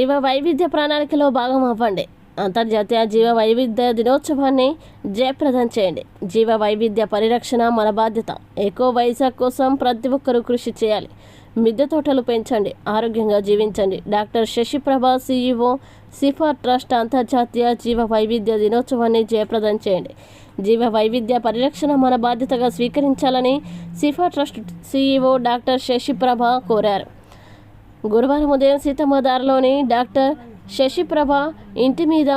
జీవ వైవిధ్య ప్రణాళికలో భాగం అవ్వండి. అంతర్జాతీయ జీవ వైవిధ్య దినోత్సవాన్ని జయప్రదం చేయండి. జీవ వైవిధ్య పరిరక్షణ మన బాధ్యత. ఎకో వైజాగ్ కోసం ప్రతి ఒక్కరూ కృషి చేయాలి. మిద్దె తోటలు పెంచండి, ఆరోగ్యంగా జీవించండి. Doctor Sasiprabha, CEO, Sipah trust అంతర్జాతీయ జీవ వైవిధ్య దినోత్సవాన్ని జయప్రదం చేయండి. జీవ వైవిధ్య పరిరక్షణ మన బాధ్యతగా స్వీకరించాలని Sipah trust CEO doctor Sasiprabha కోరారు. గురువారం ఉదయం సీతమ్మదారిలోని డాక్టర్ శశిప్రభ ఇంటి మీద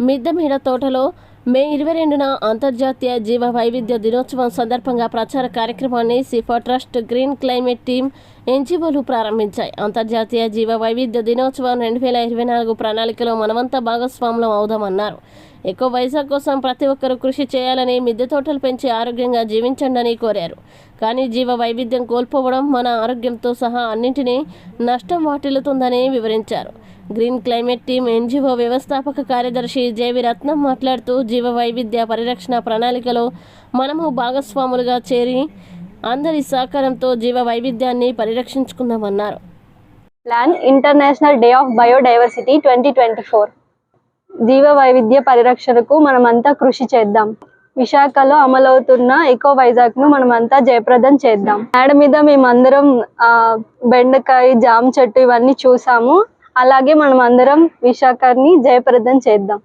మిద్దె మీద తోటలో మే 22న అంతర్జాతీయ జీవ వైవిధ్య దినోత్సవం సందర్భంగా ప్రచార కార్యక్రమాన్ని Sipah trust, green climate team, NGOలు ప్రారంభించాయి. అంతర్జాతీయ జీవ వైవిధ్య దినోత్సవం 2024 ప్రణాళికలో మనమంతా భాగస్వాములం అవుదామన్నారు. ఎకో వైజాగ్ కోసం ప్రతి ఒక్కరూ కృషి చేయాలని, మిద్దె తోటలు పెంచి ఆరోగ్యంగా జీవించండి కోరారు. కానీ జీవ వైవిధ్యం కోల్పోవడం మన ఆరోగ్యంతో సహా అన్నింటినీ నష్టం వాటిల్లుతుందని వివరించారు. గ్రీన్ క్లైమేట్ టీమ్ NGO వ్యవస్థాపక కార్యదర్శి JV రత్నం మాట్లాడుతూ, జీవ వైవిధ్య పరిరక్షణ ప్రణాళికలో మనము భాగస్వాములుగా చేరి అందరి సహకారంతో జీవ వైవిధ్యాన్ని పరిరక్షించుకుందామన్నారు. Plan international day of biodiversity 2024. జీవ వైవిధ్య పరిరక్షణకు మనమంతా కృషి చేద్దాం. విశాఖలో అమలవుతున్న ఎకో వైజాగ్ ను మనమంతా జయప్రదం చేద్దాం. మేడ మీద మేమందరం బెండకాయ, జామ చెట్టు ఇవన్నీ చూసాము. అలాగే మనం అందరం విశాఖని జయప్రదం చేద్దాం.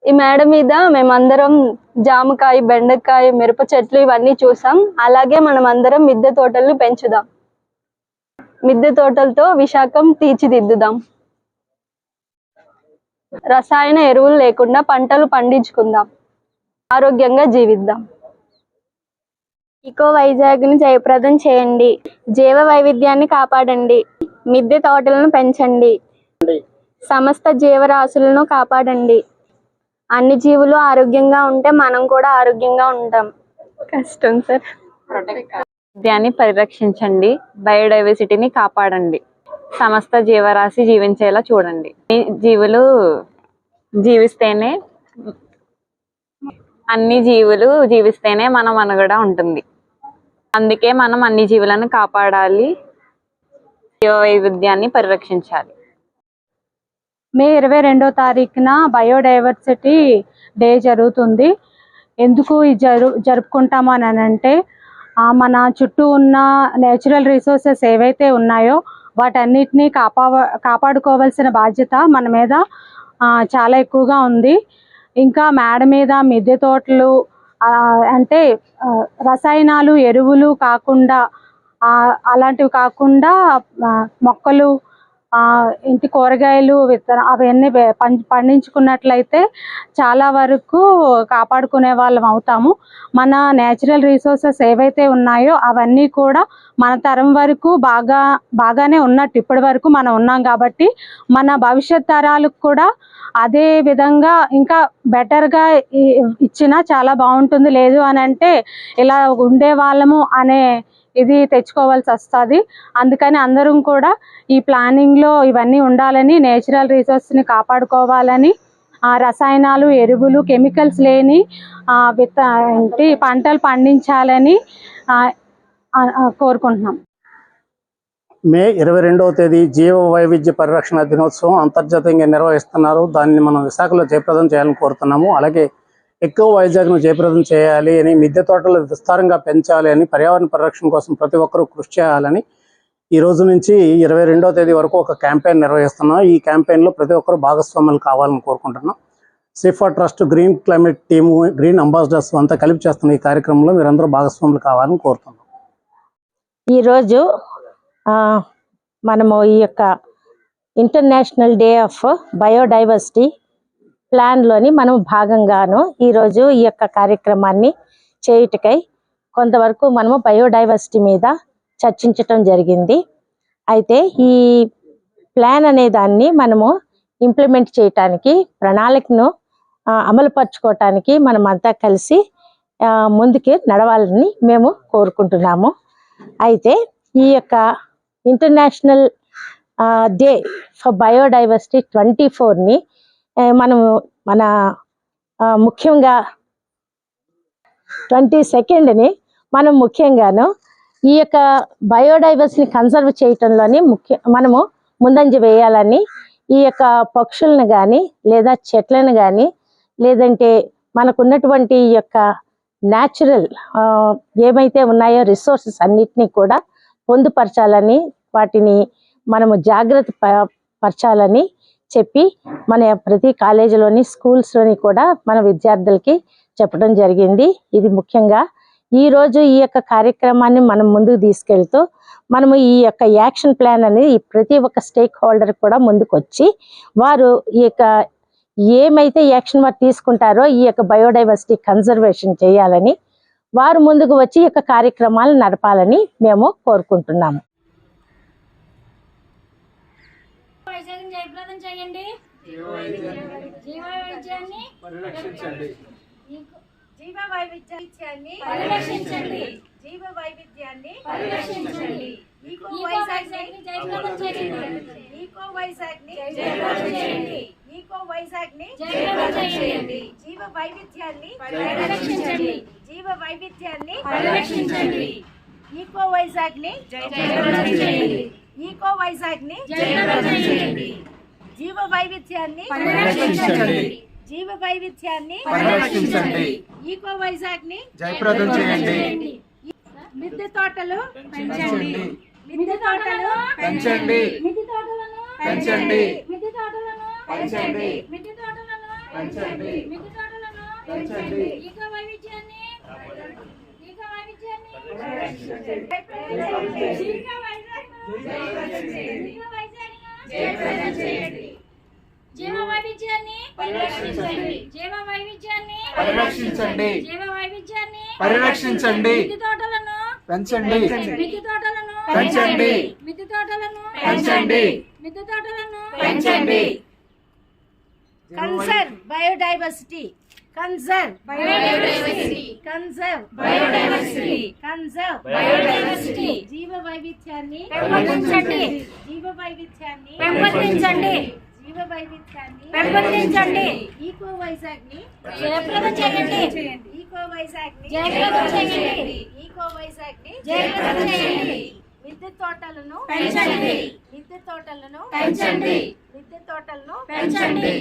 ఈ మేడ మీద మేమందరం జామకాయ, బెండకాయ, మిరప చెట్లు ఇవన్నీ చూసాం. అలాగే మనం అందరం మిద్దె తోటలను పెంచుదాం. మిద్దె తోటలతో విశాఖం తీర్చిదిద్దుదాం. రసాయన ఎరువులు లేకుండా పంటలు పండించుకుందాం. ఆరోగ్యంగా జీవిద్దాం. ఎకో వైజాగ్ ని జయప్రదం చేయండి. జీవ వైవిధ్యాన్ని కాపాడండి. మిద్దె తోటలను పెంచండి. సమస్త జీవరాశులను కాపాడండి. అన్ని జీవులు ఆరోగ్యంగా ఉంటే మనం కూడా ఆరోగ్యంగా ఉంటాం. కష్టం సార్. వైవిధ్యాన్ని పరిరక్షించండి. బయోడైవర్సిటీని కాపాడండి. సమస్త జీవరాశి జీవించేలా చూడండి. జీవులు జీవిస్తేనే, అన్ని జీవులు జీవిస్తేనే మన మనుగడ ఉంటుంది. అందుకే మనం అన్ని జీవులను కాపాడాలి. జీవ వైవిధ్యాన్ని పరిరక్షించాలి. మే 22వ తారీఖున బయోడైవర్సిటీ డే జరుగుతుంది. ఎందుకు జరుపుకుంటాము అని అంటే, మన చుట్టూ ఉన్న నేచురల్ రిసోర్సెస్ ఏవైతే ఉన్నాయో వాటన్నిటినీ కాపాడుకోవాల్సిన బాధ్యత మన మీద చాలా ఎక్కువగా ఉంది. ఇంకా మేడ మీద మిద్దె తోటలు అంటే రసాయనాలు, ఎరువులు కాకుండా, అలాంటివి కాకుండా మొక్కలు, ఇంటి కూరగాయలు, అవన్నీ పండించుకున్నట్లయితే చాలా వరకు కాపాడుకునే వాళ్ళం అవుతాము. మన నేచురల్ రిసోర్సెస్ ఏవైతే ఉన్నాయో అవన్నీ కూడా మన తరం వరకు బాగానే ఉన్నట్టు ఇప్పటి వరకు మనం ఉన్నాం. కాబట్టి మన భవిష్యత్ తరాలకు కూడా అదే విధంగా ఇంకా బెటర్గా ఇచ్చినా చాలా బాగుంటుంది. లేదు అని అంటే ఇలా ఉండే వాళ్ళము అనే ఇది తెచ్చుకోవాల్సి వస్తుంది. అందుకని అందరం కూడా ఈ ప్లానింగ్లో ఇవన్నీ ఉండాలని, నేచురల్ రిసోర్స్ని కాపాడుకోవాలని, రసాయనాలు, ఎరువులు, కెమికల్స్ లేని పంటలు పండించాలని కోరుకుంటున్నాం. మే 22వ తేదీ జీవ వైవిధ్య పరిరక్షణ దినోత్సవం అంతర్జాతీయంగా నిర్వహిస్తున్నారు. దాన్ని మనం విశాఖలో జయప్రదం చేయాలని కోరుతున్నాము. అలాగే ఎకో వైజాగ్ను జయప్రదం చేయాలి అని, మిద్దె తోటలు విస్తారంగా పెంచాలి అని, పర్యావరణ పరిరక్షణ కోసం ప్రతి ఒక్కరూ కృషి చేయాలని ఈ రోజు నుంచి 22వ తేదీ వరకు ఒక క్యాంపెయిన్ నిర్వహిస్తున్నాం. ఈ క్యాంపెయిన్లో ప్రతి ఒక్కరూ భాగస్వాములు కావాలని కోరుకుంటున్నాం. సిఫా trust, green climate team, green ambassadors అంతా కలిపి చేస్తున్న ఈ కార్యక్రమంలో మీరందరూ భాగస్వాములు కావాలని కోరుతున్నాం. ఈరోజు మనము ఈ యొక్క ఇంటర్నేషనల్ డే ఆఫ్ బయోడైవర్సిటీ ప్లాన్లోని మనం భాగంగాను ఈరోజు ఈ యొక్క కార్యక్రమాన్ని చేయుటకై కొంతవరకు మనము బయోడైవర్సిటీ మీద చర్చించటం జరిగింది. అయితే ఈ ప్లాన్ అనే దాన్ని మనము ఇంప్లిమెంట్ చేయటానికి, ప్రణాళికను అమలుపరుచుకోవటానికి మనమంతా కలిసి ముందుకి నడవాలని మేము కోరుకుంటున్నాము. అయితే ఈ యొక్క ఇంటర్నేషనల్ డే ఫర్ బయోడైవర్సిటీ 24ని మనము ముఖ్యంగా 22ని మనం ముఖ్యంగాను ఈ యొక్క బయోడైవర్సిటీని కన్సర్వ్ చేయటంలోని మనము ముందంజ వేయాలని ఈ యొక్క పక్షులను కానీ లేదా చెట్లను కానీ లేదంటే మనకున్నటువంటి ఈ యొక్క న్యాచురల్ ఏమైతే ఉన్నాయో రిసోర్సెస్ అన్నిటినీ కూడా పొందుపరచాలని వాటిని మనము జాగ్రత్త పరచాలని చెప్పి మన ప్రతి కాలేజీలోని స్కూల్స్లోని కూడా మన విద్యార్థులకి చెప్పడం జరిగింది. ఇది ముఖ్యంగా ఈరోజు ఈ యొక్క కార్యక్రమాన్ని మనం ముందుకు తీసుకెళ్తూ మనము ఈ యొక్క యాక్షన్ ప్లాన్ అనేది ప్రతి ఒక్క స్టేక్ హోల్డర్ కూడా ముందుకు వచ్చి వారు ఈ యొక్క ఏమైతే యాక్షన్ వారు తీసుకుంటారో ఈ యొక్క బయోడైవర్సిటీ కన్జర్వేషన్ చేయాలని వారు ముందుకు వచ్చి ఈ యొక్క కార్యక్రమాలు నడపాలని మేము కోరుకుంటున్నాము. జయప్రదం చేయండి. జీవ వైవిధ్యాన్ని పరిరక్షించండి. జీవ వైవిధ్యాన్ని పరిరక్షించండి. జీవ వైవిధ్యాన్ని పరిరక్షించండి. ఈకో వైజాగ్ని జయప్రదం చేయండి. ఈకో వైజాగ్ని జయప్రదం చేయండి. ఈకో వైజాగ్ని జయప్రదం చేయండి. జీవ వైవిధ్యాన్ని పరిరక్షించండి. జీవ వైవిధ్యాన్ని పరిరక్షించండి. ఈకో వైజాగ్ని జయప్రదం చేయండి. ఈకో వైజాగ్ని జయప్రదం చేయండి. జీవ వైవిధ్యాన్ని పరిరక్షించండి. జీవ వైవిధ్యాన్ని పరిరక్షించండి. ఈకో వైజాగ్ని జయప్రదం చేయండి. మిద్దె తోటలు పెంచండి. మిద్దె తోటలు పెంచండి. మిద్దె తోటలను పెంచండి. మిద్దె తోటలను పెంచండి. మిద్దె తోటలను పెంచండి. మిద్దె తోటలను పెంచండి. ఈకో వైవిధ్యాన్ని ఈకో వైవిధ్యాన్ని పరిరక్షించండి. ఈకో జయప్రదం చేయండి. జీవ వైవిధ్యాన్ని పరిరక్షించండి. జీవ వైవిధ్యాన్ని పరిరక్షించండి. జీవ వైవిధ్యాన్ని పరిరక్షించండి. మిద్దె తోటలను పెంచండి. మిద్దె తోటలను పెంచండి. మిద్దె తోటలను పెంచండి. మిద్దె తోటలను పెంచండి. Conserve biodiversity. Conserve biodiversity. Conserve biodiversity. Conserve biodiversity. జీవ వైవిధ్యాన్ని పెంపొందించండి. జీవ వైవిధ్యాన్ని పెంపొందించండి. జీవ వైవిధ్యాన్ని పెంపొందించండి. ఈకో వైజాగ్ని జయప్రదం చేయండి. ఈకో వైజాగ్ని జయప్రదం చేయండి. ఈకో వైజాగ్ని జయప్రదం చేయండి. మిద్దె తోటలను పెంచండి. మిద్దె తోటలను పెంచండి. మిద్దె తోటలను పెంచండి.